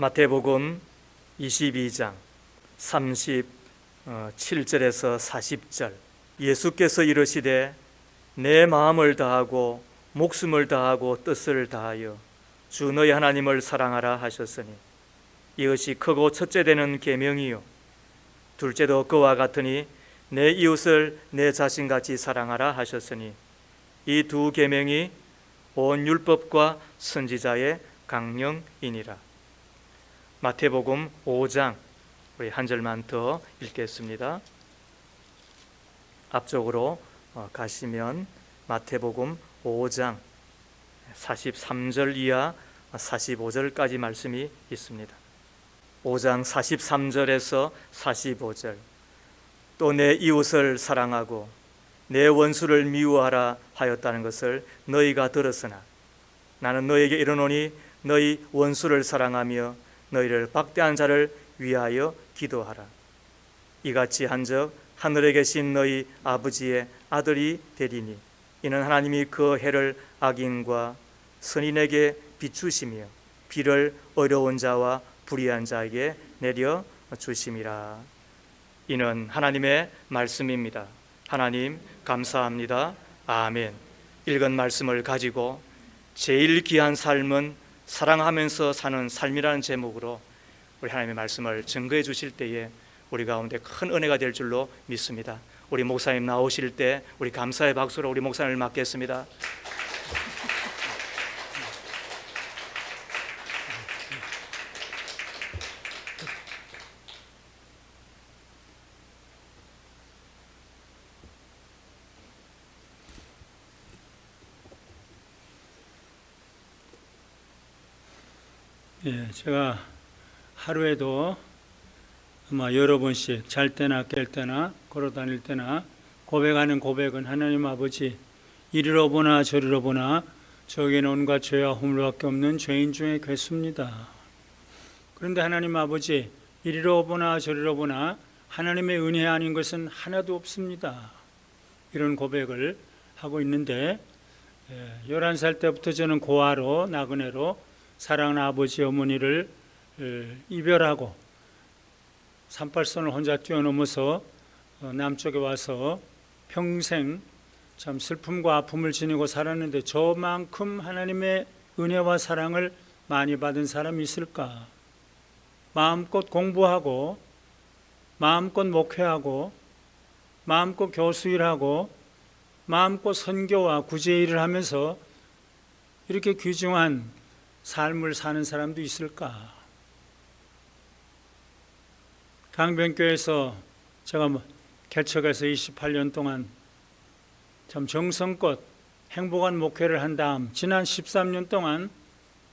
마태복음 22장 37절에서 40절, 예수께서 이르시되 내 마음을 다하고 목숨을 다하고 뜻을 다하여 주 너희 하나님을 사랑하라 하셨으니 이것이 크고 첫째 되는 계명이요 둘째도 그와 같으니 내 이웃을 내 자신같이 사랑하라 하셨으니 이 두 계명이 온 율법과 선지자의 강령이니라. 마태복음 5장, 우리 한 절만 더 읽겠습니다. 앞쪽으로 가시면 마태복음 5장 43절 이하 45절까지 말씀이 있습니다. 5장 43절에서 45절, 또 내 이웃을 사랑하고 내 원수를 미워하라 하였다는 것을 너희가 들었으나 나는 너희에게 이르노니 너희 원수를 사랑하며 너희를 박대한 자를 위하여 기도하라. 이같이 한즉 하늘에 계신 너희 아버지의 아들이 되리니 이는 하나님이 그 해를 악인과 선인에게 비추시며 비를 어려운 자와 불의한 자에게 내려 주심이라. 이는 하나님의 말씀입니다. 하나님 감사합니다. 아멘. 읽은 말씀을 가지고 제일 귀한 삶은 사랑하면서 사는 삶이라는 제목으로 우리 하나님의 말씀을 증거해 주실 때에 우리 가운데 큰 은혜가 될 줄로 믿습니다. 우리 목사님 나오실 때 우리 감사의 박수로 우리 목사님을 맞겠습니다. 제가 하루에도 아마 여러 번씩 잘 때나 깰 때나 걸어 다닐 때나 고백하는 고백은 하나님 아버지, 이리로 보나 저리로 보나 저에게는 온갖 죄와 허물밖에 없는 죄인 중에 괴수입니다. 그런데 하나님 아버지, 이리로 보나 저리로 보나 하나님의 은혜 아닌 것은 하나도 없습니다. 이런 고백을 하고 있는데 11살 때부터 저는 고아로 나그네로 사랑하는 아버지 어머니를 이별하고 38선을 혼자 뛰어넘어서 남쪽에 와서 평생 참 슬픔과 아픔을 지니고 살았는데 저만큼 하나님의 은혜와 사랑을 많이 받은 사람이 있을까? 마음껏 공부하고 마음껏 목회하고 마음껏 교수일하고 마음껏 선교와 구제일을 하면서 이렇게 귀중한 삶을 사는 사람도 있을까? 강변교회에서 제가 개척해서 28년 동안 참 정성껏 행복한 목회를 한 다음 지난 13년 동안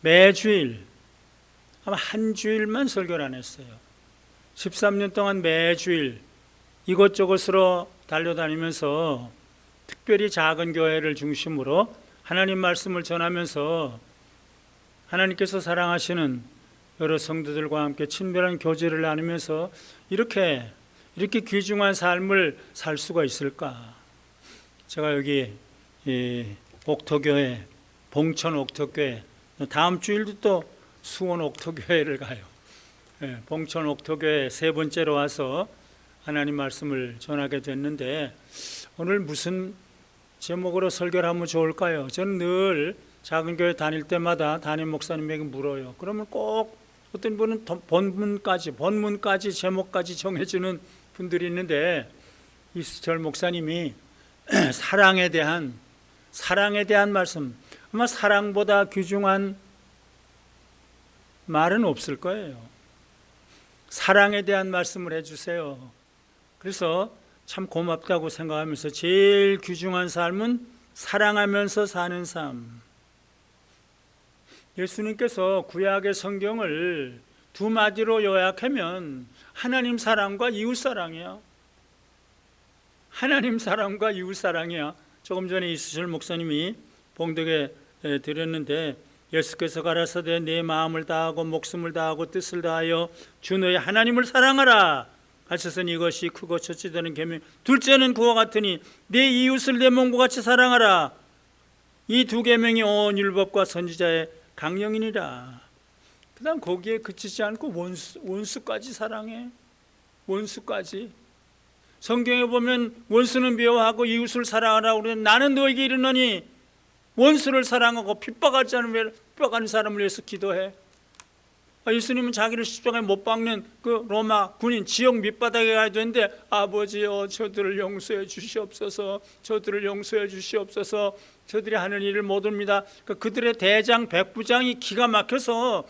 매주일 아마 한 주일만 설교를 안 했어요. 13년 동안 매주일 이곳저곳으로 달려다니면서 특별히 작은 교회를 중심으로 하나님 말씀을 전하면서 하나님께서 사랑하시는 여러 성도들과 함께 친밀한 교제를 나누면서 이렇게 귀중한 삶을 살 수가 있을까? 제가 여기 옥토교회, 봉천 옥토교회, 다음 주일도 또 수원 옥토교회를 가요. 봉천 옥토교회 세 번째로 와서 하나님 말씀을 전하게 됐는데 오늘 무슨 제목으로 설교를 하면 좋을까요? 저는 늘 작은 교회 다닐 때마다 담임 목사님에게 물어요. 그러면 꼭 어떤 분은 본문까지 제목까지 정해주는 분들이 있는데 이수철 목사님이 사랑에 대한 말씀, 아마 사랑보다 귀중한 말은 없을 거예요. 사랑에 대한 말씀을 해주세요. 그래서 참 고맙다고 생각하면서 제일 귀중한 삶은 사랑하면서 사는 삶. 예수님께서 구약의 성경을 두 마디로 요약하면 하나님 사랑과 이웃 사랑이야. 하나님 사랑과 이웃 사랑이야. 조금 전에 이수철 목사님이 봉독에 드렸는데 예수께서 가라사대 내 마음을 다하고 목숨을 다하고 뜻을 다하여 주 너의 하나님을 사랑하라 하셔서는 이것이 크고 첫째 되는 계명, 둘째는 그와 같으니 내 이웃을 내 몸과 같이 사랑하라. 이 두 계명이 온 율법과 선지자의 강령이니라. 그다음 거기에 그치지 않고 원수까지 사랑해. 원수까지. 성경에 보면 원수는 미워하고 이웃을 사랑하라고 그러는데 나는 너에게 이르노니 원수를 사랑하고 핍박하는 사람을 위해서 기도해. 예수님은 자기를 십자가에 못 박는 그 로마 군인 지역 밑바닥에 가야 되는데 아버지여 저들을 용서해 주시옵소서, 저들을 용서해 주시옵소서, 저들이 하는 일을 못합니다. 그들의 대장 백부장이 기가 막혀서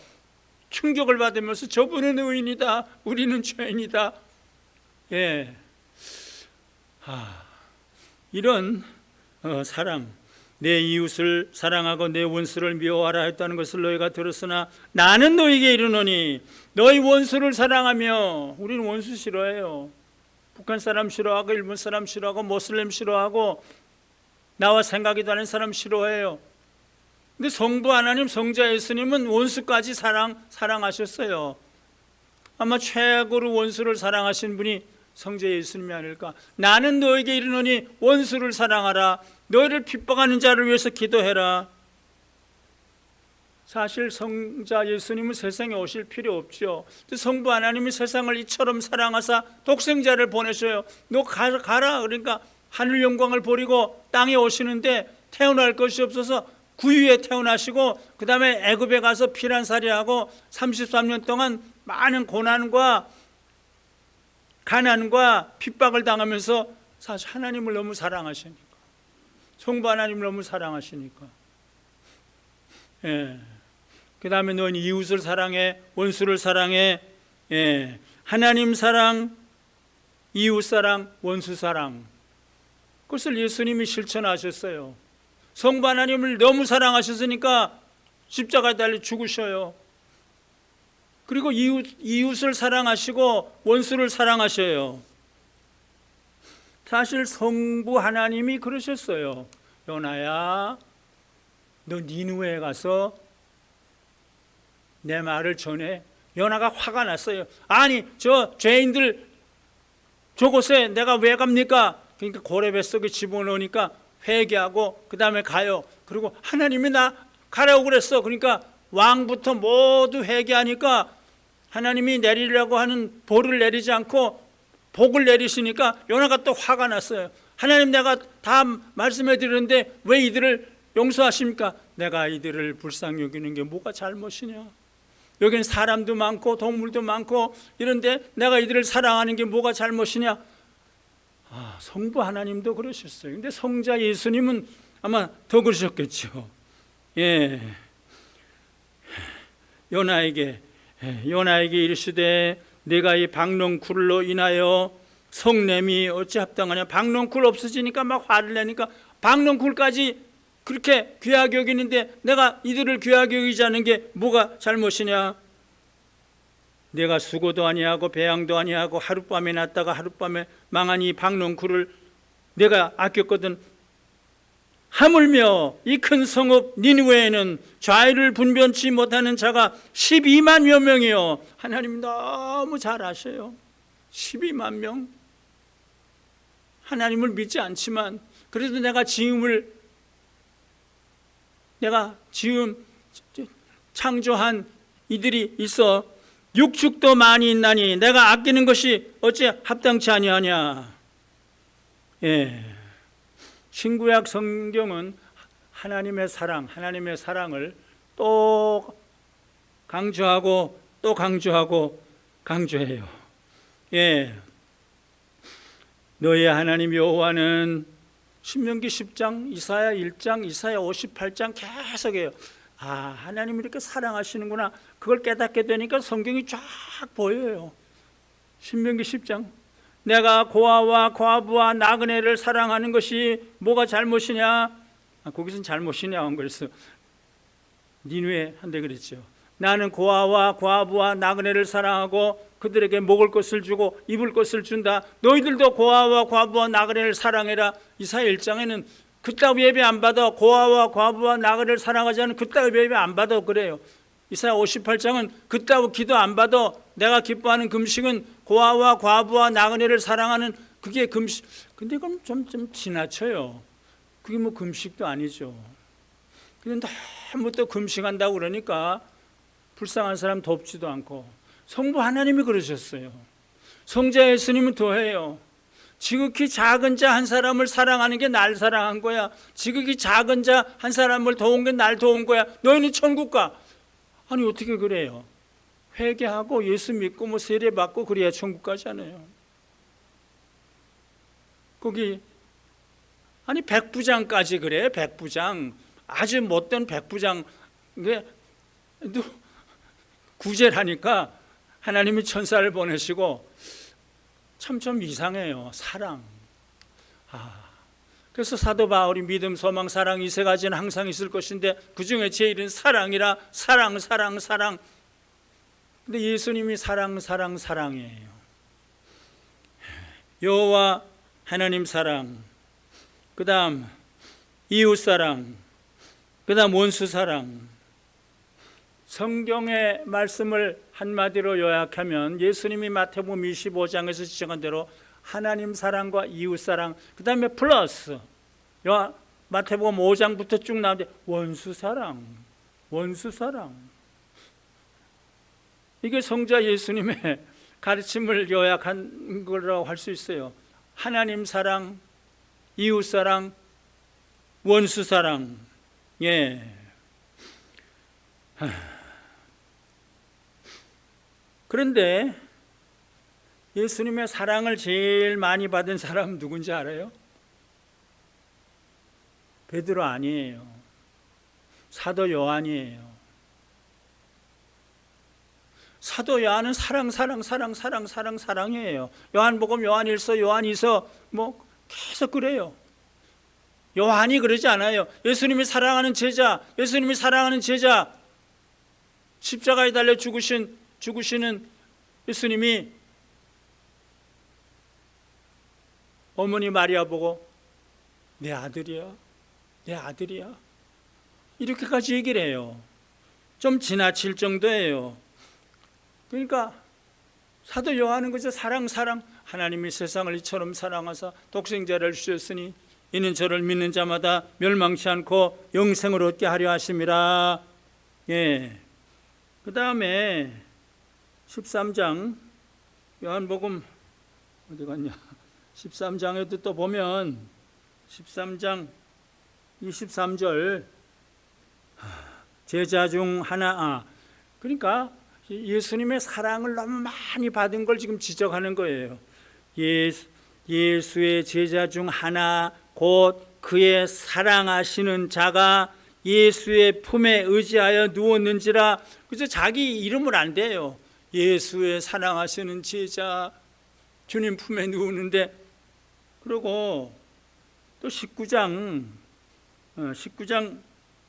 충격을 받으면서 저분은 의인이다, 우리는 죄인이다. 이런 사랑, 내 이웃을 사랑하고 내 원수를 미워하라 했다는 것을 너희가 들었으나 나는 너희에게 이르노니 너희 원수를 사랑하며. 우리는 원수 싫어해요. 북한 사람 싫어하고 일본 사람 싫어하고 모슬렘 싫어하고 나와 생각이 다른 사람 싫어해요. 근데 성부 하나님, 성자 예수님은 원수까지 사랑하셨어요. 아마 최고로 원수를 사랑하신 분이 성자 예수님이 아닐까. 나는 너에게 이르노니 원수를 사랑하라, 너희를 핍박하는 자를 위해서 기도해라. 사실 성자 예수님은 세상에 오실 필요 없죠. 성부 하나님이 세상을 이처럼 사랑하사 독생자를 보내셔요. 너 가라. 그러니까 하늘 영광을 버리고 땅에 오시는데 태어날 것이 없어서 구유에 태어나시고 그 다음에 애굽에 가서 피난살이하고 33년 동안 많은 고난과 가난과 핍박을 당하면서 사실 하나님을 너무 사랑하시니까, 성부 하나님을 너무 사랑하시니까. 그 다음에 너는 이웃을 사랑해, 원수를 사랑해. 하나님 사랑, 이웃 사랑, 원수 사랑, 그것을 예수님이 실천하셨어요. 성부 하나님을 너무 사랑하셨으니까 십자가에 달려 죽으셔요. 그리고 이웃을 사랑하시고 원수를 사랑하셔요. 사실 성부 하나님이 그러셨어요. 요나야, 너 니느웨에 가서 내 말을 전해. 요나가 화가 났어요. 아니, 저 죄인들 저곳에 내가 왜 갑니까? 그러니까 고래 뱃속에 집어넣으니까 회개하고 그 다음에 가요. 그리고 하나님이 나 가라고 그랬어. 그러니까 왕부터 모두 회개하니까 하나님이 내리려고 하는 벌을 내리지 않고 복을 내리시니까 요나가 또 화가 났어요. 하나님, 내가 다 말씀해 드렸는데 왜 이들을 용서하십니까? 내가 이들을 불쌍히 여기는 게 뭐가 잘못이냐? 여기는 사람도 많고 동물도 많고 이런데 내가 이들을 사랑하는 게 뭐가 잘못이냐? 성부 하나님도 그러셨어요. 근데 성자 예수님은 아마 더 그러셨겠죠. 요나에게 이르시되 내가 이 박농쿨로 인하여 성냄이 어찌 합당하냐. 박농쿨 없어지니까 막 화를 내니까 박농쿨까지 그렇게 귀하게 여기는데 내가 이들을 귀하게 여기지 않은 게 뭐가 잘못이냐. 내가 수고도 아니하고 배양도 아니하고 하룻밤에 났다가 하룻밤에 망한 이 박농쿨을 내가 아꼈거든. 하물며 이 큰 성읍 니느웨에는 좌우를 분변치 못하는 자가 12만여 명이요. 하나님 너무 잘 아셔요. 12만 명. 하나님을 믿지 않지만 그래도 내가 창조한 이들이 있어 육축도 많이 있나니 내가 아끼는 것이 어찌 합당치 아니하냐. 신구약 성경은 하나님의 사랑을 또 강조하고 또 강조해요. 너의 하나님 여호와는 신명기 10장, 이사야 1장, 이사야 58장 계속해요. 하나님이 이렇게 사랑하시는구나. 그걸 깨닫게 되니까 성경이 쫙 보여요. 신명기 10장. 내가 고아와 과부와 나그네를 사랑하는 것이 뭐가 잘못이냐? 거기서는 잘못이냐 안 그랬어. 니느웨 한데 그랬죠. 나는 고아와 과부와 나그네를 사랑하고 그들에게 먹을 것을 주고 입을 것을 준다. 너희들도 고아와 과부와 나그네를 사랑해라. 이사야 1장에는 그따위 예배 안 받아. 고아와 과부와 나그네를 사랑하지 않은 그따위 예배 안 받아 그래요. 이사야 58장은 그따위 기도 안 받아. 내가 기뻐하는 금식은 고아와 과부와 나그네를 사랑하는 그게 금식. 근데 그럼 좀 지나쳐요. 그게 뭐 금식도 아니죠. 근데 너무 또 금식한다고 그러니까 불쌍한 사람 돕지도 않고. 성부 하나님이 그러셨어요. 성자 예수님은 더해요. 지극히 작은 자 한 사람을 사랑하는 게 날 사랑한 거야. 지극히 작은 자 한 사람을 도운 게 날 도운 거야. 너희는 천국 가. 아니 어떻게 그래요? 회개하고 예수 믿고 뭐 세례 받고 그래야 천국 가잖아요. 거기 아니 백부장까지 그래. 백부장 아주 못된 백부장 이게 구제라니까 하나님이 천사를 보내시고 참 이상해요. 사랑. 그래서 사도 바울이 믿음, 소망, 사랑 이 세 가지는 항상 있을 것인데 그 중에 제일은 사랑이라. 사랑. 근데 예수님이 사랑이에요. 여호와 하나님 사랑, 그 다음 이웃 사랑, 그 다음 원수 사랑. 성경의 말씀을 한마디로 요약하면 예수님이 마태복음 25장에서 지적한 대로 하나님 사랑과 이웃 사랑, 그 다음에 플러스 마태복음 5장부터 쭉 나오는데 원수 사랑. 이게 성자 예수님의 가르침을 요약한 거라고 할 수 있어요. 하나님 사랑, 이웃 사랑, 원수 사랑. 예. 그런데 예수님의 사랑을 제일 많이 받은 사람은 누군지 알아요? 베드로 아니에요. 사도 요한이에요. 사도 요한은 사랑이에요. 요한복음, 요한일서, 요한이서 뭐 계속 그래요. 요한이 그러지 않아요. 예수님이 사랑하는 제자, 십자가에 달려 죽으시는 예수님이 어머니 마리아 보고 내 아들이야 이렇게까지 얘기를 해요. 좀 지나칠 정도예요. 그러니까 사도 요한은 그저 사랑. 하나님이 세상을 이처럼 사랑하사 독생자를 주셨으니 이는 저를 믿는 자마다 멸망치 않고 영생을 얻게 하려 하심이라. 예. 그 다음에 13장 요한복음 어디 갔냐? 13장에도 또 보면 13장 23절 제자 중 하나. 그러니까 예수님의 사랑을 너무 많이 받은 걸 지금 지적하는 거예요. 예수의 제자 중 하나 곧 그의 사랑하시는 자가 예수의 품에 의지하여 누웠는지라. 그래서 자기 이름을 안 대요. 예수의 사랑하시는 제자 주님 품에 누우는데. 그리고 또 19장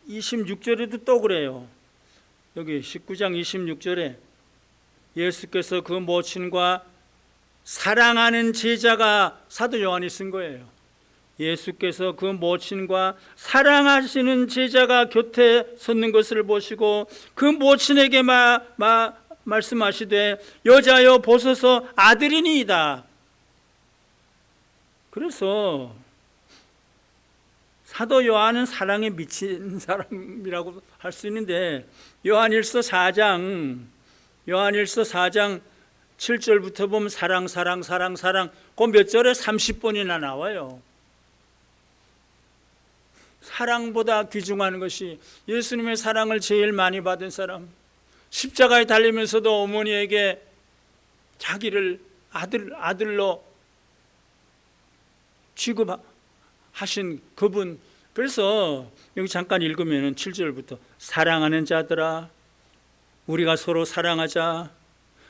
26절에도 또 그래요. 여기 19장 26절에 예수께서 그 모친과 사랑하는 제자가, 사도 요한이 쓴 거예요. 예수께서 그 모친과 사랑하시는 제자가 곁에 섰는 것을 보시고 그 모친에게 말씀하시되 여자여 보소서 아들이니이다. 그래서 사도 요한은 사랑에 미친 사람이라고 할 수 있는데 요한일서 4장 7절부터 보면 사랑 그 몇 절에 30번이나 나와요. 사랑보다 귀중한 것이, 예수님의 사랑을 제일 많이 받은 사람, 십자가에 달리면서도 어머니에게 자기를 아들로 취급하신 그분. 그래서 여기 잠깐 읽으면 7절부터 사랑하는 자들아 우리가 서로 사랑하자.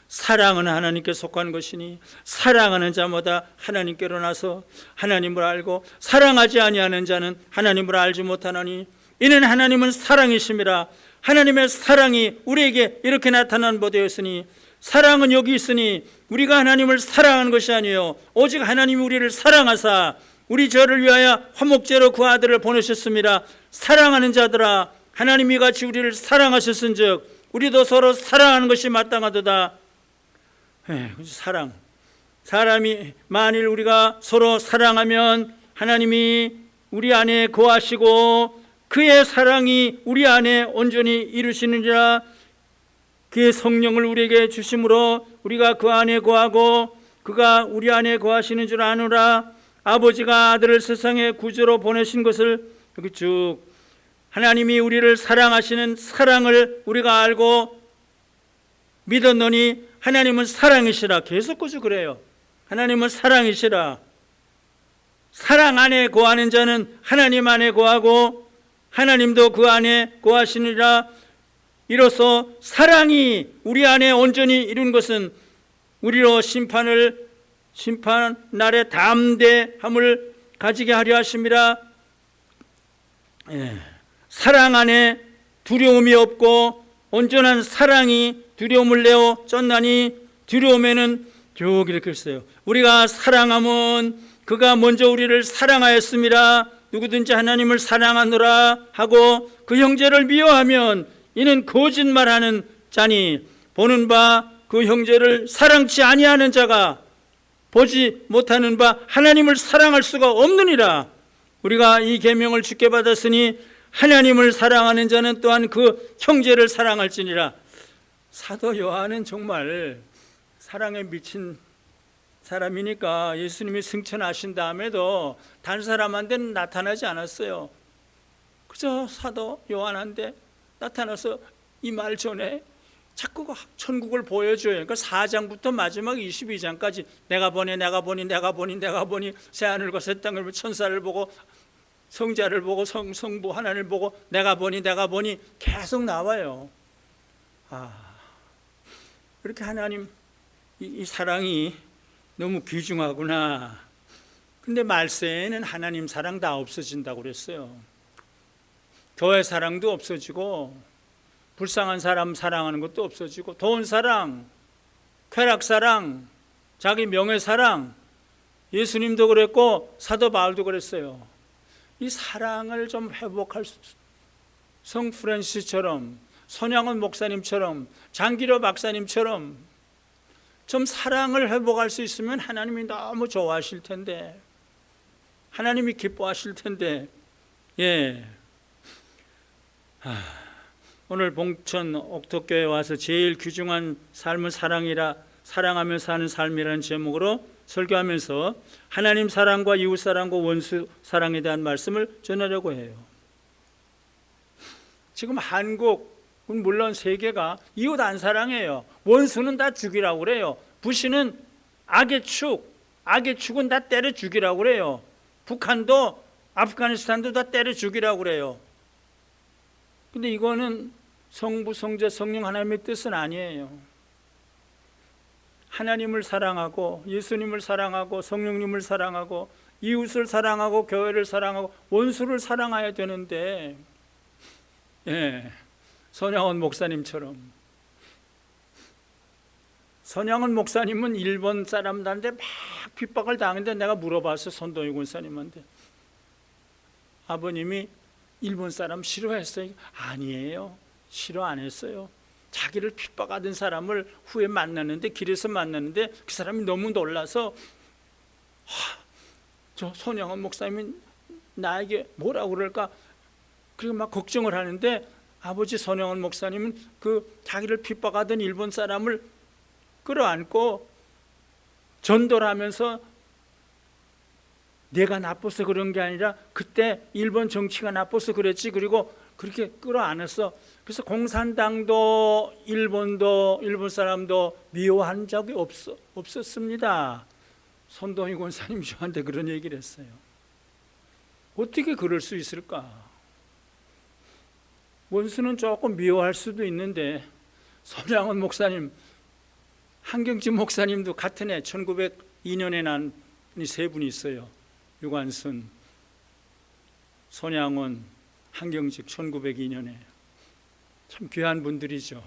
사랑은 하나님께 속한 것이니 사랑하는 자마다 하나님께로 나서 하나님을 알고 사랑하지 아니하는 자는 하나님을 알지 못하나니 이는 하나님은 사랑이심이라. 하나님의 사랑이 우리에게 이렇게 나타난 바 되었으니 사랑은 여기 있으니 우리가 하나님을 사랑하는 것이 아니요 오직 하나님이 우리를 사랑하사 우리 저를 위하여 화목제로 그 아들을 보내셨습니다. 사랑하는 자들아 하나님이 같이 우리를 사랑하셨은즉 우리도 서로 사랑하는 것이 마땅하도다. 사랑. 사람이 만일 우리가 서로 사랑하면 하나님이 우리 안에 거하시고 그의 사랑이 우리 안에 온전히 이루시느니라. 그의 성령을 우리에게 주심으로 우리가 그 안에 거하고 그가 우리 안에 거하시는 줄 아노라. 아버지가 아들을 세상에 구주로 보내신 것을, 여기 쭉 하나님이 우리를 사랑하시는 사랑을 우리가 알고 믿었노니 하나님은 사랑이시라. 계속 꾸준히 그래요. 하나님은 사랑이시라. 사랑 안에 거하는 자는 하나님 안에 거하고 하나님도 그 안에 거하시니라. 이로써 사랑이 우리 안에 온전히 이룬 것은 우리로 심판 날의 담대함을 가지게 하려 하심이라. 사랑 안에 두려움이 없고 온전한 사랑이 두려움을 내어 쫓나니, 두려움에는 쭉 이렇게 했어요. 우리가 사랑함은 그가 먼저 우리를 사랑하였습니다. 누구든지 하나님을 사랑하노라 하고 그 형제를 미워하면 이는 거짓말하는 자니, 보는 바 그 형제를 사랑치 아니하는 자가 보지 못하는 바 하나님을 사랑할 수가 없느니라. 우리가 이 계명을 주께 받았으니 하나님을 사랑하는 자는 또한 그 형제를 사랑할지니라. 사도 요한은 정말 사랑에 미친 사람이니까 예수님이 승천하신 다음에도 다른 사람한테는 나타나지 않았어요. 그저 사도 요한한테 나타나서 이 말 전에 자꾸 천국을 보여줘요. 그러니까 4장부터 마지막 22장까지 내가 보니 새하늘 과 새 땅을, 천사를 보고 성자를 보고 성부 하나님을 보고 내가 보니 계속 나와요. 이렇게 하나님 이 사랑이 너무 귀중하구나. 근데 말세에는 하나님 사랑 다 없어진다고 그랬어요. 교회 사랑도 없어지고 불쌍한 사람 사랑하는 것도 없어지고 돈 사랑, 쾌락 사랑, 자기 명예 사랑, 예수님도 그랬고 사도 바울도 그랬어요. 이 사랑을 좀 회복할 수, 성 프란시스처럼, 손양원 목사님처럼, 장기로 박사님처럼 좀 사랑을 회복할 수 있으면 하나님이 너무 좋아하실 텐데, 하나님이 기뻐하실 텐데. 오늘 봉천 옥토교회에 와서 제일 귀중한 삶은 사랑하며 사는 삶이라는 제목으로 설교하면서 하나님 사랑과 이웃 사랑과 원수 사랑에 대한 말씀을 전하려고 해요. 지금 한국은 물론 세계가 이웃 안 사랑해요. 원수는 다 죽이라고 그래요. 부시는 악의 축은 다 때려 죽이라고 그래요. 북한도 아프가니스탄도 다 때려 죽이라고 그래요. 근데 이거는 성부, 성자, 성령 하나님의 뜻은 아니에요. 하나님을 사랑하고 예수님을 사랑하고 성령님을 사랑하고 이웃을 사랑하고 교회를 사랑하고 원수를 사랑해야 되는데, 손양원 목사님처럼. 손양원 목사님은 일본 사람들한테 막 핍박을 당했는데 내가 물어봤어, 손동희 군사님한테. 아버님이 일본 사람 싫어했어요? 아니에요. 싫어 안 했어요. 자기를 핍박하던 사람을 후에 만났는데, 길에서 만났는데 그 사람이 너무 놀라서 저 손양원 목사님이 나에게 뭐라고 그럴까, 그리고 막 걱정을 하는데 아버지 손양원 목사님은 그 자기를 핍박하던 일본 사람을 끌어안고 전도를 하면서 내가 나빠서 그런 게 아니라 그때 일본 정치가 나빠서 그랬지, 그리고 그렇게 끌어안았어. 그래서 공산당도 일본도 일본 사람도 미워한 적이 없었습니다. 손동희 권사님 저한테 그런 얘기를 했어요. 어떻게 그럴 수 있을까? 원수는 조금 미워할 수도 있는데, 손양원 목사님, 한경진 목사님도 같은 해 1902년에 난 세 분이 있어요. 유관순, 손양원, 한경직. 1902년에 참 귀한 분들이죠.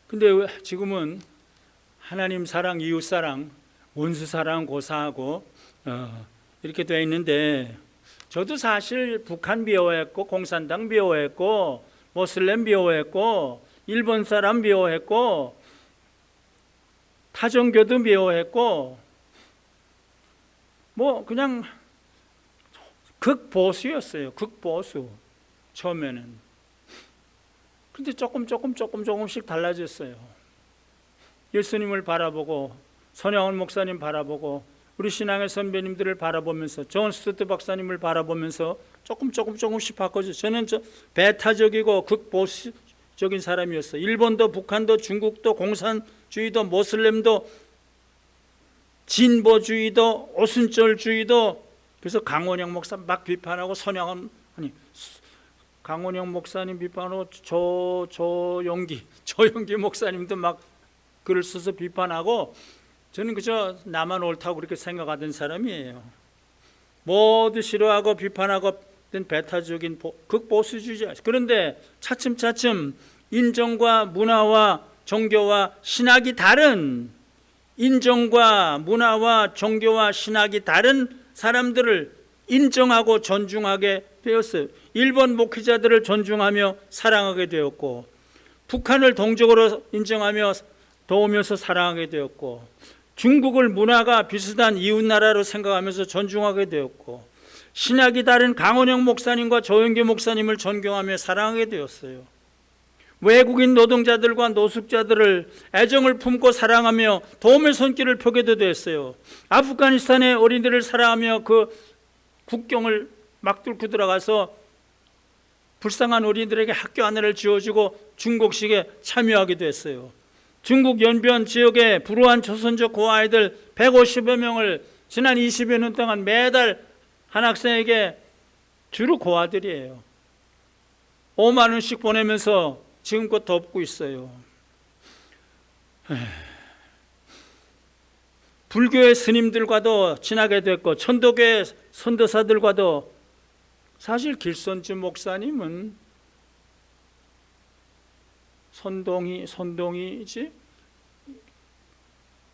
근데 지금은 하나님 사랑, 이웃 사랑, 원수 사랑 고사하고 이렇게 되어 있는데, 저도 사실 북한 미워했고 공산당 미워했고 모슬렘 미워했고 일본 사람 미워했고 타종교도 미워했고 뭐 그냥 극보수였어요. 극보수. 처음에는 근데 조금씩 달라졌어요. 예수님을 바라보고 손양원 목사님 바라보고 우리 신앙의 선배님들을 바라보면서 존 스튜트 박사님을 바라보면서 조금씩 바꿔줘. 저는 배타적이고 극보수적인 사람이었어요. 일본도 북한도 중국도 공산주의도 모슬렘도 진보주의도 오순절주의도. 그래서 강원영 목사 막 비판하고 강원영 목사님 비판하고 조용기 목사님도 막 글을 써서 비판하고, 저는 그저 나만 옳다고 그렇게 생각하던 사람이에요. 모두 싫어하고 비판하고 배타적인 극보수주의자. 그런데 차츰 인정과 문화와 종교와 신학이 다른, 인정과 문화와 종교와 신학이 다른 사람들을 인정하고 존중하게 되었어요. 일본 목회자들을 존중하며 사랑하게 되었고, 북한을 동족으로 인정하며 도우면서 사랑하게 되었고, 중국을 문화가 비슷한 이웃나라로 생각하면서 존중하게 되었고, 신학이 다른 강원영 목사님과 조영기 목사님을 존경하며 사랑하게 되었어요. 외국인 노동자들과 노숙자들을 애정을 품고 사랑하며 도움의 손길을 펴게도 됐어요. 아프가니스탄의 어린이들을 사랑하며 그 국경을 막 뚫고 들어가서 불쌍한 어린이들에게 학교 하나를 지어주고 중국식에 참여하기도 했어요. 중국 연변 지역의 불우한 조선족 고아이들 150여 명을 지난 20여 년 동안 매달 한 학생에게, 주로 고아들이에요, 5만 원씩 보내면서 지금껏 돕고 있어요. 불교의 스님들과도 친하게 됐고, 천도교의 선도사들과도. 사실 길손주 목사님은 손동이지,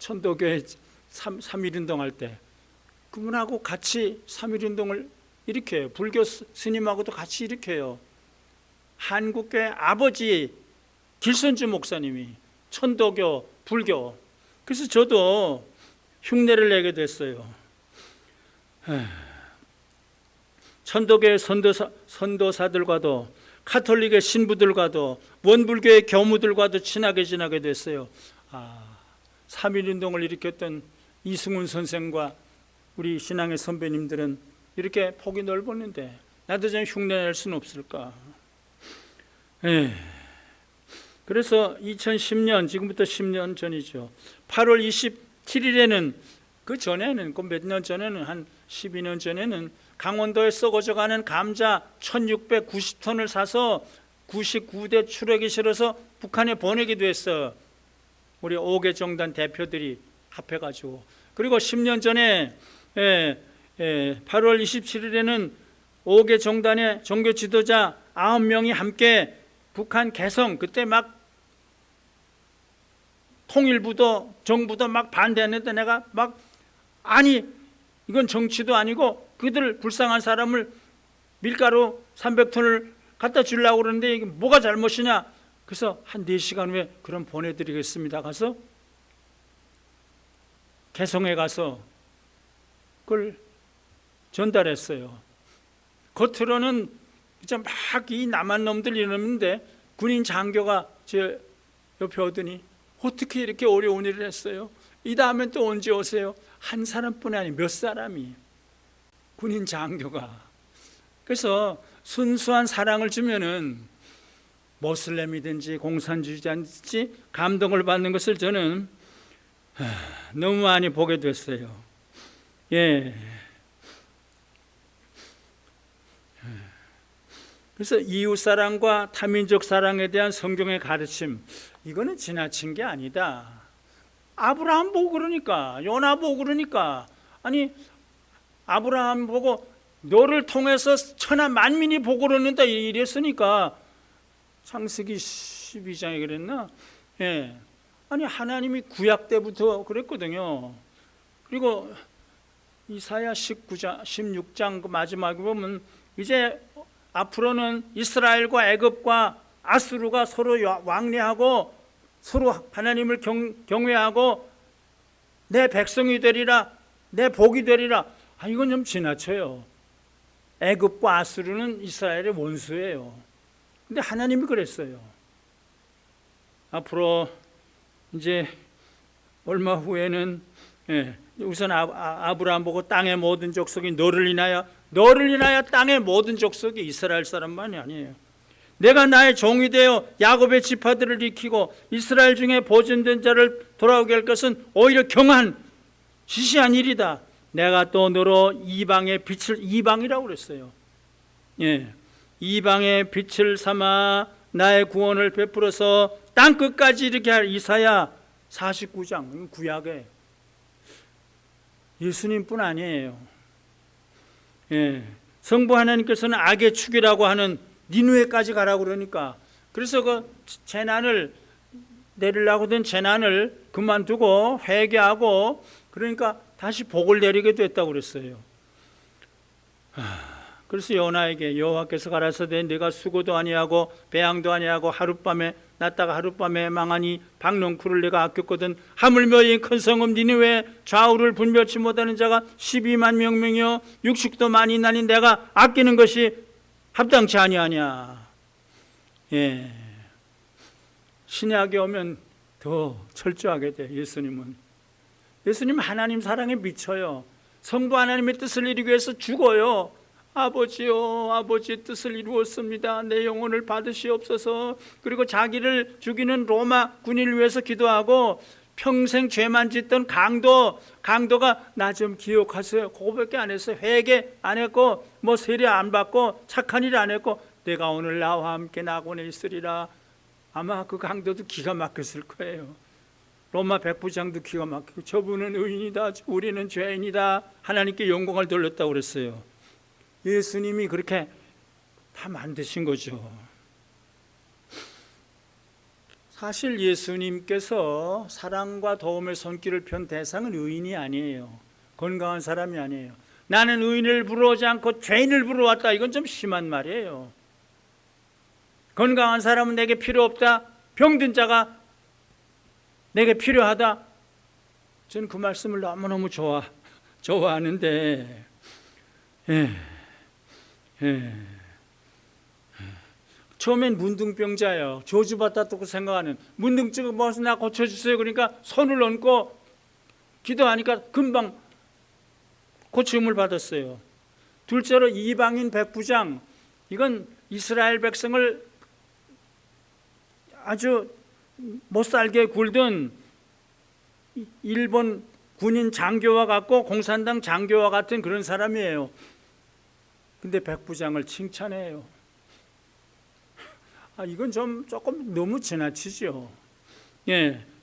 천도교회 3.1운동 할 때 그분하고 같이 3.1운동을 일으켜요. 불교 스님하고도 같이 일으켜요. 한국교회 아버지 길손주 목사님이 천도교, 불교. 그래서 저도 흉내를 내게 됐어요. 천도교의 선도사들과도, 카톨릭의 신부들과도, 원불교의 교무들과도 친하게 지나게 됐어요. 3.1운동을 일으켰던 이승훈 선생과 우리 신앙의 선배님들은 이렇게 폭이 넓었는데 나도 좀 흉내낼 수는 없을까. 그래서 2010년, 지금부터 10년 전이죠, 8월 27일에는, 그 전에는, 그 몇 년 전에는, 한 12년 전에는 강원도에 썩어져가는 감자 1690톤을 사서 99대 추력이 실어서 북한에 보내기도 했어. 우리 5개 정단 대표들이 합해가지고. 그리고 10년 전에 8월 27일에는 5개 정단의 종교 지도자 9명이 함께 북한 개성, 그때 막 통일부도 정부도 막 반대했는데 내가 막, 아니 이건 정치도 아니고 그들 불쌍한 사람을 밀가루 300톤을 갖다 주려고 그러는데 이게 뭐가 잘못이냐. 그래서 한 4시간 후에 그럼 보내드리겠습니다. 가서 개성에 가서 그걸 전달했어요. 겉으로는 진짜 막 이 남한 놈들 이러는데 군인 장교가 제 옆에 오더니 어떻게 이렇게 어려운 일을 했어요? 이 다음엔 또 언제 오세요? 한 사람뿐이 아니 몇 사람이, 군인 장교가. 그래서 순수한 사랑을 주면은 모슬렘이든지 공산주의자든지 감동을 받는 것을 저는 너무 많이 보게 됐어요. 그래서 이웃 사랑과 타민족 사랑에 대한 성경의 가르침, 이거는 지나친 게 아니다. 아브라함 보고 그러니까, 요나 보고 그러니까, 아니 아브라함 보고 너를 통해서 천하 만민이 보고 그러는다 이랬으니까, 창세기 12장에 그랬나? 아니 하나님이 구약 때부터 그랬거든요. 그리고 이사야 19장, 16장 그 마지막에 보면 이제 앞으로는 이스라엘과 애굽과 아수르가 서로 왕래하고 서로 하나님을 경외하고 내 백성이 되리라, 내 복이 되리라. 이건 좀 지나쳐요. 애굽과 아수르는 이스라엘의 원수예요. 근데 하나님이 그랬어요. 앞으로 이제 얼마 후에는 우선 아브라함 보고 땅의 모든 족속이 너를 인하여 땅의 모든 족속이 이스라엘 사람만이 아니에요. 내가 나의 종이 되어 야곱의 지파들을 일으키고 이스라엘 중에 보존된 자를 돌아오게 할 것은 오히려 경한 시시한 일이다. 내가 또 너로 이방의 빛을, 이방이라고 그랬어요. 이방의 빛을 삼아 나의 구원을 베풀어서 땅 끝까지 이렇게 할. 이사야 49장 구약에 예수님뿐 아니에요. 성부 하나님께서는 악의 축이라고 하는 니누에까지 가라고 그러니까, 그래서 그 재난을 내리려고 된 재난을 그만두고 회개하고 그러니까 다시 복을 내리게 됐다고 그랬어요. 그래서 요나에게 여호와께서 가라사대 네가 수고도 아니하고 배양도 아니하고 하룻밤에 났다가 하룻밤에 망하니 박농쿨을 내가 아꼈거든. 하물며 이 큰 성읍 니느웨 좌우를 분별치 못하는 자가 12만 명이요 육축도 많이 나니 내가 아끼는 것이 합당치 아니하냐. 신약에 오면 더 철저하게 돼. 예수님 하나님 사랑에 미쳐요. 성부 하나님의 뜻을 이루기 위해서 죽어요. 아버지요, 아버지의 뜻을 이루었습니다. 내 영혼을 받으시옵소서. 그리고 자기를 죽이는 로마 군인을 위해서 기도하고 평생 죄만 짓던 강도가 나 좀 기억하세요. 그거밖에 안 했어요. 회개 안 했고 뭐 세례 안 받고 착한 일 안 했고 내가 오늘 나와 함께 낙원에 있으리라. 아마 그 강도도 기가 막혔을 거예요. 로마 백부장도 기가 막히고 저분은 의인이다, 우리는 죄인이다. 하나님께 영광을 돌렸다고 그랬어요. 예수님이 그렇게 다 만드신 거죠. 사실 예수님께서 사랑과 도움의 손길을 편 대상은 의인이 아니에요. 건강한 사람이 아니에요. 나는 의인을 부러워하지 않고 죄인을 부러워왔다. 이건 좀 심한 말이에요. 건강한 사람은 내게 필요 없다. 병든 자가 내게 필요하다. 저는 그 말씀을 너무너무 좋아하는데 처음엔 문둥병자예요. 저주받았다고 생각하는. 문둥증을 무엇을 나 고쳐주세요. 그러니까 손을 얹고 기도하니까 금방 고침을 받았어요. 둘째로 이방인 백부장. 이건 이스라엘 백성을 아주 못살게 굴던 일본 군인 장교와 같고 공산당 장교와 같은 그런 사람이에요. 근데 백부장을 칭찬해요. 이건 조금 너무 지나치죠.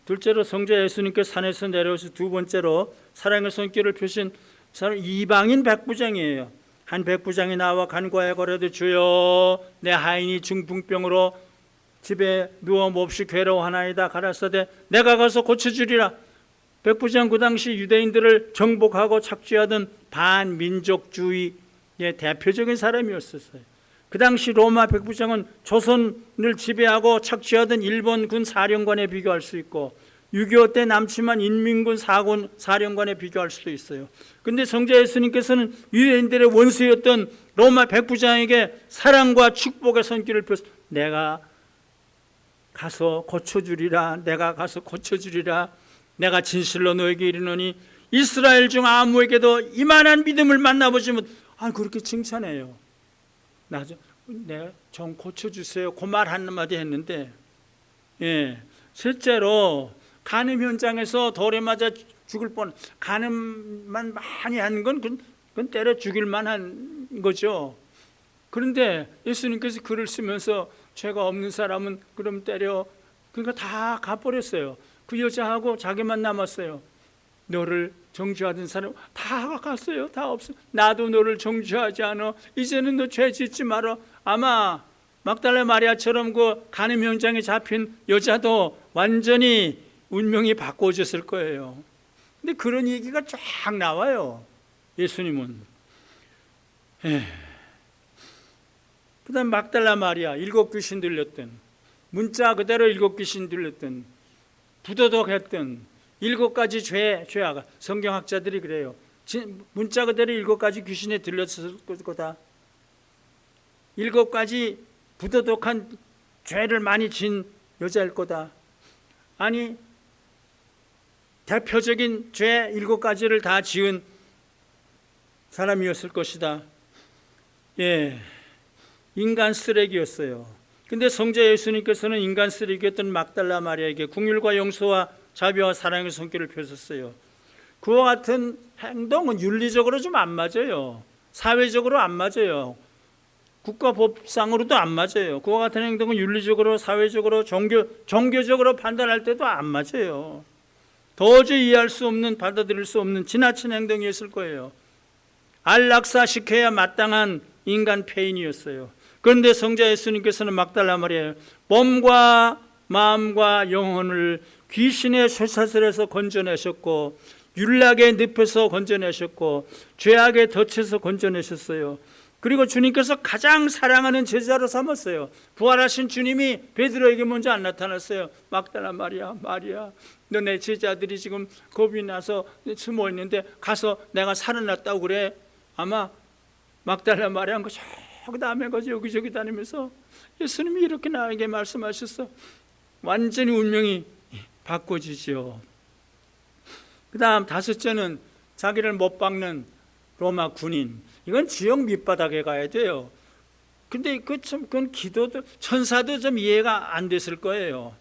둘째로 성자 예수님께서 산에서 내려오셔서 두 번째로 사랑의 손길을 펴신 사람 이방인 백부장이에요. 한 백부장이 나와 간과해 거려도 주여 내 하인이 중풍병으로 집에 누워 몹시 괴로워하나이다. 가라사대 내가 가서 고쳐주리라. 백부장 그 당시 유대인들을 정복하고 착취하던 반민족주의의 대표적인 사람이었어요. 그 당시 로마 백부장은 조선을 지배하고 착취하던 일본군 사령관에 비교할 수 있고 6.25 때 남침한 인민군 사령관에 비교할 수도 있어요. 그런데 성자 예수님께서는 유대인들의 원수였던 로마 백부장에게 사랑과 축복의 손길을 펴서 내가 가서 고쳐주리라. 내가 진실로 너에게 이르노니 이스라엘 중 아무에게도 이만한 믿음을 만나보지 못. 그렇게 칭찬해요. 내가 좀 고쳐주세요. 그 말 한마디 했는데, 셋째로 간음 현장에서 돌에 맞아 죽을 뻔. 간음만 많이 한 건 그건 때려 죽일 만한 거죠. 그런데 예수님께서 글을 쓰면서 죄가 없는 사람은 그럼 때려. 그러니까 다 가버렸어요. 그 여자하고 자기만 남았어요. 너를 정죄하던 사람 다 갔어요. 다 없어. 나도 너를 정죄하지 않아. 이제는 너 죄 짓지 마라. 아마 막달라 마리아처럼 그 간음 현장에 잡힌 여자도 완전히 운명이 바꿔졌을 거예요. 근데 그런 얘기가 쫙 나와요. 예수님은. 그 다음 막달라 마리아 7 귀신 들렸던, 문자 그대로 7 귀신 들렸던, 부도덕했던 7가지 죄악. 성경학자들이 그래요. 문자 그대로 7가지 귀신에 들렸을 거다. 7가지 부도덕한 죄를 많이 진 여자일 거다. 아니 대표적인 죄 7가지를 다 지은 사람이었을 것이다. 예, 인간 쓰레기였어요. 근데 성자 예수님께서는 인간 쓰레기였던 막달라 마리아에게 긍휼과 용서와 자비와 사랑의 손길을 펴셨어요. 그와 같은 행동은 윤리적으로 좀 안 맞아요. 사회적으로 안 맞아요. 국가법상으로도 안 맞아요. 그와 같은 행동은 윤리적으로, 사회적으로, 종교적으로 판단할 때도 안 맞아요. 도저히 이해할 수 없는, 받아들일 수 없는 지나친 행동이었을 거예요. 안락사시켜야 마땅한 인간 폐인이었어요. 그런데 성자 예수님께서는 막달라 마리아의 몸과 마음과 영혼을 귀신의 쇠사슬에서 건져내셨고, 윤락의 늪에서 건져내셨고, 죄악의 덫에서 건져내셨어요. 그리고 주님께서 가장 사랑하는 제자로 삼았어요. 부활하신 주님이 베드로에게 먼저 안 나타났어요. 막달라 마리아, 마리아, 너 내 제자들이 지금 겁이 나서 숨어 있는데 가서 내가 살아났다고 그래. 아마 막달라 마리아가 저기 남의 거지 여기저기 다니면서 예수님이 이렇게 나에게 말씀하셨어. 완전히 운명이 바꿔지죠. 그 다음 5째는 자기를 못 박는 로마 군인. 이건 지역 밑바닥에 가야 돼요. 근데 그건 기도도, 천사도 좀 이해가 안 됐을 거예요.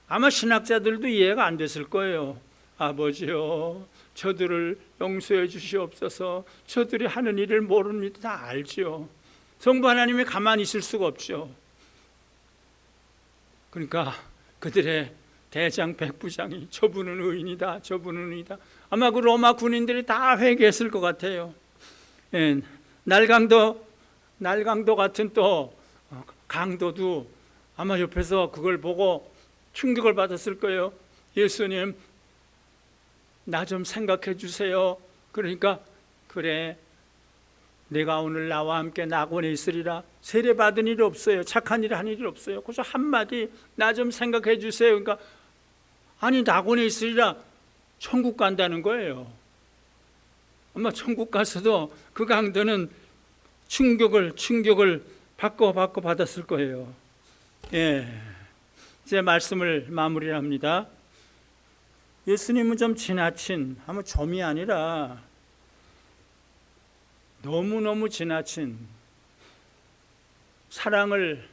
아마 신학자들도 이해가 안 됐을 거예요. 아버지요, 저들을 용서해 주시옵소서. 저들이 하는 일을 모릅니다. 다 알죠. 성부 하나님이 가만히 있을 수가 없죠. 그러니까 그들의 대장 백부장이 저분은 의인이다, 저분은 의인이다. 아마 그 로마 군인들이 다 회개했을 것 같아요. 예, 날강도 같은 또 강도도 아마 옆에서 그걸 보고 충격을 받았을 거예요. 예수님, 나 좀 생각해 주세요. 그러니까 그래, 내가 오늘 나와 함께 낙원에 있으리라. 세례 받은 일이 없어요. 착한 일 한 일이 없어요. 그래서 한마디, 나 좀 생각해 주세요. 그러니까 아니, 낙원에 있으리라. 천국 간다는 거예요. 아마 천국 가서도 그 강도는 충격을 받고 받았을 거예요. 예, 이제 말씀을 마무리합니다. 예수님은 좀 지나친, 아마 좀이 아니라 너무너무 지나친 사랑을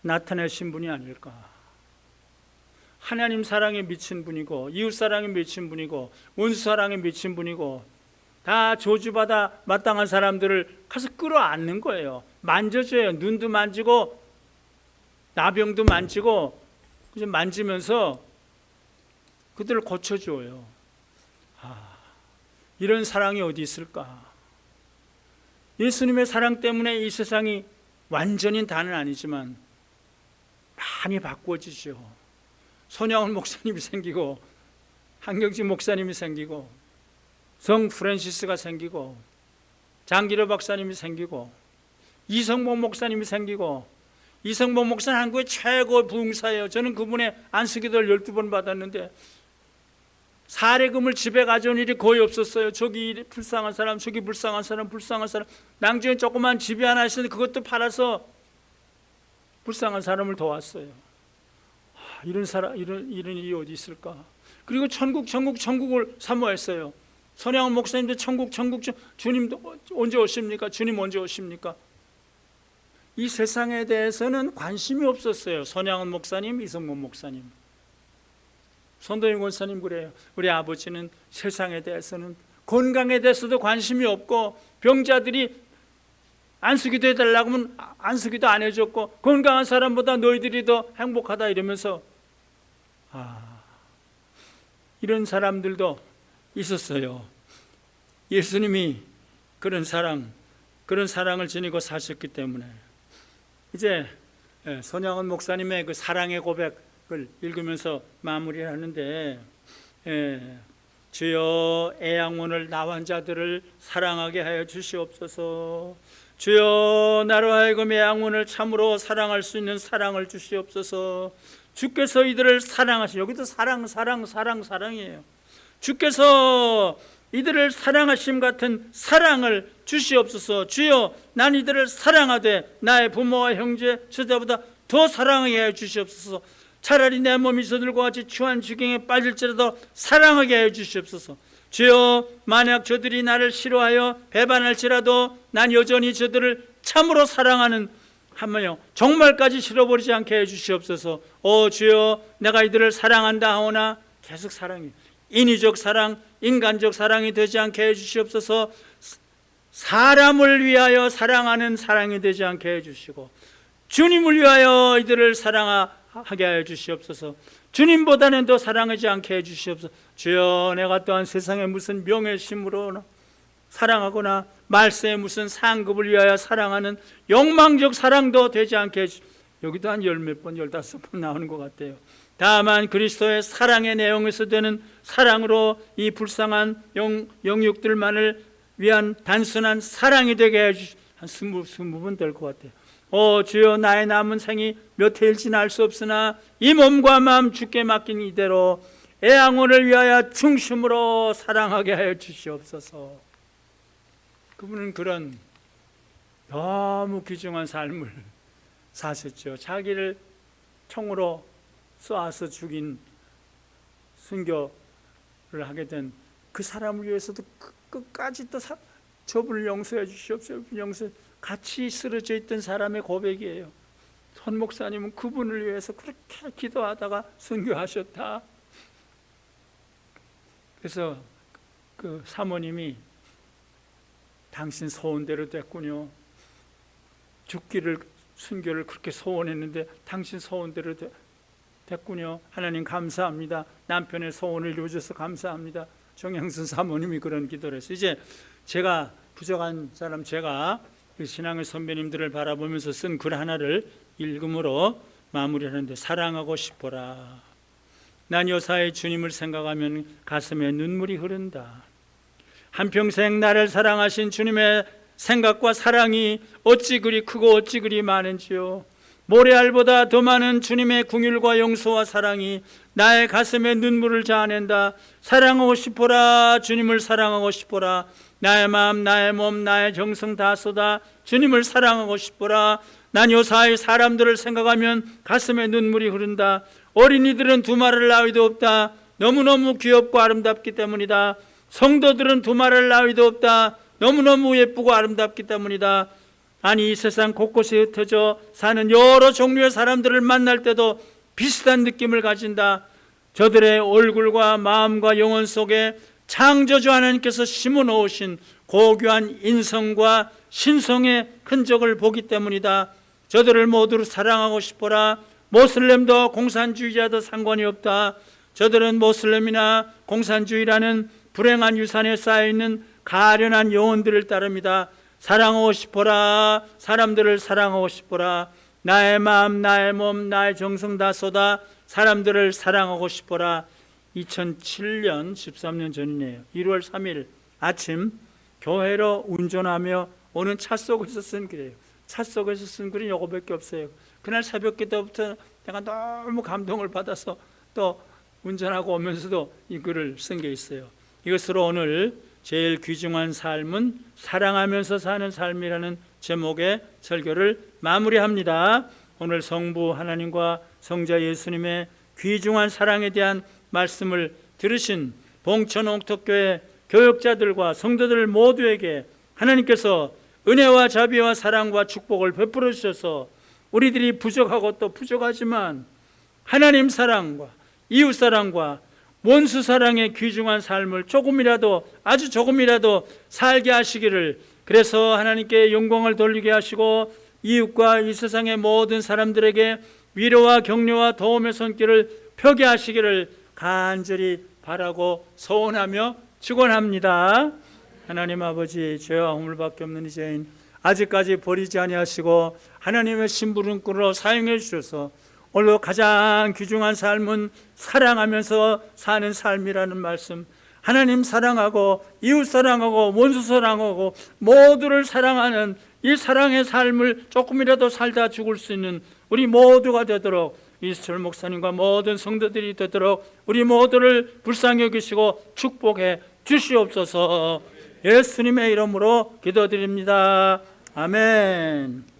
나타내신 분이 아닐까. 하나님 사랑에 미친 분이고, 이웃 사랑에 미친 분이고, 원수 사랑에 미친 분이고, 다 저주받아 마땅한 사람들을 가서 끌어안는 거예요. 만져줘요. 눈도 만지고 나병도 만지고 만지면서 그들을 고쳐줘요. 이런 사랑이 어디 있을까? 예수님의 사랑 때문에 이 세상이 완전히 다는 아니지만 많이 바꿔지죠. 손양훈 목사님이 생기고, 한경진 목사님이 생기고, 성 프란시스가 생기고, 장기려 박사님이 생기고, 이성봉 목사님이 생기고. 이성봉 목사는 한국의 최고 부흥사예요. 저는 그분의 안수기도를 12번 받았는데 사례금을 집에 가져온 일이 거의 없었어요. 저기 불쌍한 사람, 저기 불쌍한 사람, 낭주에 조그만 집이 하나 있었는데 그것도 팔아서 불쌍한 사람을 도왔어요. 이런 일이 어디 있을까? 그리고 천국을 사모했어요. 손양훈 목사님도 천국, 주님도 언제 오십니까? 주님 언제 오십니까? 이 세상에 대해서는 관심이 없었어요. 손양훈 목사님, 이성문 목사님, 손도영 권사님 그래요. 우리 아버지는 세상에 대해서는, 건강에 대해서도 관심이 없고, 병자들이 안수기도 해달라고 하면 안수기도 안 해줬고, 건강한 사람보다 너희들이 더 행복하다 이러면서 이런 사람들도 있었어요. 예수님이 그런 사랑을 지니고 사셨기 때문에. 이제 손양훈 목사님의 그 사랑의 고백을 읽으면서 마무리를 하는데, 주여 애양원을 나환 자들을 사랑하게 하여 주시옵소서. 주여 나로 하여금 애양원을 참으로 사랑할 수 있는 사랑을 주시옵소서. 주께서 이들을 사랑하시, 여기도 사랑이에요. 주께서 이들을 사랑하심 같은 사랑을 주시옵소서. 주여 난 이들을 사랑하되 나의 부모와 형제 저자보다 더 사랑하게 해 주시옵소서. 차라리 내 몸이 저들과 같이 추한 지경에 빠질지라도 사랑하게 해 주시옵소서. 주여, 만약 저들이 나를 싫어하여 배반할지라도 난 여전히 저들을 참으로 사랑하는 하며 정말까지 싫어버리지 않게 해 주시옵소서. 주여, 내가 이들을 사랑한다 하오나 계속 사랑해, 인위적 사랑, 인간적 사랑이 되지 않게 해 주시옵소서. 사람을 위하여 사랑하는 사랑이 되지 않게 해 주시고 주님을 위하여 이들을 사랑하게 해 주시옵소서. 주님보다는 더 사랑하지 않게 해 주시옵소서. 주여, 내가 또한 세상에 무슨 명예심으로 사랑하거나 말세에 무슨 상급을 위하여 사랑하는 욕망적 사랑도 되지 않게 해주시옵소서. 여기도 한 열 몇 번, 15번 나오는 것 같아요. 다만 그리스도의 사랑의 내용에서 되는 사랑으로 이 불쌍한 영육들만을 위한 단순한 사랑이 되게 해주시옵소서. 한 20번 될 것 같아요. 주여, 나의 남은 생이 몇 해일지는 알 수 없으나 이 몸과 마음 주께 맡긴 이대로 애양원을 위하여 중심으로 사랑하게 하여 주시옵소서. 그분은 그런 너무 귀중한 삶을 사셨죠. 자기를 총으로 쏘아서 죽인 순교를 하게 된 그 사람을 위해서도 끝까지 또 저분을 용서해 주시옵소서. 같이 쓰러져 있던 사람의 고백이에요. 손 목사님은 그분을 위해서 그렇게 기도하다가 순교하셨다. 그래서 그 사모님이 당신 소원대로 됐군요. 죽기를, 순교를 그렇게 소원했는데 당신 소원대로 됐군요. 하나님 감사합니다. 남편의 소원을 이루어줘서 감사합니다. 정영순 사모님이 그런 기도를 했어요. 이제 제가 부족한 사람, 제가 신앙의 선배님들을 바라보면서 쓴 글 하나를 읽음으로 마무리하는데, 사랑하고 싶어라. 난 요사의 주님을 생각하면 가슴에 눈물이 흐른다. 한평생 나를 사랑하신 주님의 생각과 사랑이 어찌 그리 크고 어찌 그리 많은지요. 모래알보다 더 많은 주님의 긍휼과 용서와 사랑이 나의 가슴에 눈물을 자아낸다. 사랑하고 싶어라. 주님을 사랑하고 싶어라. 나의 마음, 나의 몸, 나의 정성 다 쏟아 주님을 사랑하고 싶어라. 난 요사이 사람들을 생각하면 가슴에 눈물이 흐른다. 어린이들은 두말할 나위도 없다. 너무너무 귀엽고 아름답기 때문이다. 성도들은 두말할 나위도 없다. 너무너무 예쁘고 아름답기 때문이다. 아니, 이 세상 곳곳에 흩어져 사는 여러 종류의 사람들을 만날 때도 비슷한 느낌을 가진다. 저들의 얼굴과 마음과 영혼 속에 창조주 하나님께서 심어 놓으신 고귀한 인성과 신성의 흔적을 보기 때문이다. 저들을 모두 사랑하고 싶어라. 모슬렘도 공산주의자도 상관이 없다. 저들은 모슬렘이나 공산주의라는 불행한 유산에 쌓여있는 가련한 영혼들을 따릅니다. 사랑하고 싶어라. 사람들을 사랑하고 싶어라. 나의 마음, 나의 몸, 나의 정성 다 쏟아 사람들을 사랑하고 싶어라. 2007년 13년 전이네요. 1월 3일 아침 교회로 운전하며 오는 차 속에서 쓴 글이에요. 차 속에서 쓴 글이 이거밖에 없어요. 그날 새벽 기도부터 내가 너무 감동을 받아서 또 운전하고 오면서도 이 글을 쓴 게 있어요. 이것으로 오늘 제일 귀중한 삶은 사랑하면서 사는 삶이라는 제목의 설교를 마무리합니다. 오늘 성부 하나님과 성자 예수님의 귀중한 사랑에 대한 말씀을 들으신 봉천 옥토교회 교역자들과 성도들 모두에게 하나님께서 은혜와 자비와 사랑과 축복을 베풀어 주셔서 우리들이 부족하고 또 부족하지만 하나님 사랑과 이웃 사랑과 원수 사랑의 귀중한 삶을 조금이라도, 아주 조금이라도 살게 하시기를, 그래서 하나님께 영광을 돌리게 하시고 이웃과 이 세상의 모든 사람들에게 위로와 격려와 도움의 손길을 펴게 하시기를 간절히 바라고 소원하며 축원합니다. 하나님 아버지, 죄와 허물밖에 없는 이 죄인 아직까지 버리지 아니하시고 하나님의 심부름꾼으로 사용해 주셔서 오늘 가장 귀중한 삶은 사랑하면서 사는 삶이라는 말씀, 하나님 사랑하고 이웃 사랑하고 원수 사랑하고 모두를 사랑하는 이 사랑의 삶을 조금이라도 살다 죽을 수 있는 우리 모두가 되도록, 이수철 목사님과 모든 성도들이 되도록 우리 모두를 불쌍히 여기시고 축복해 주시옵소서. 예수님의 이름으로 기도드립니다. 아멘.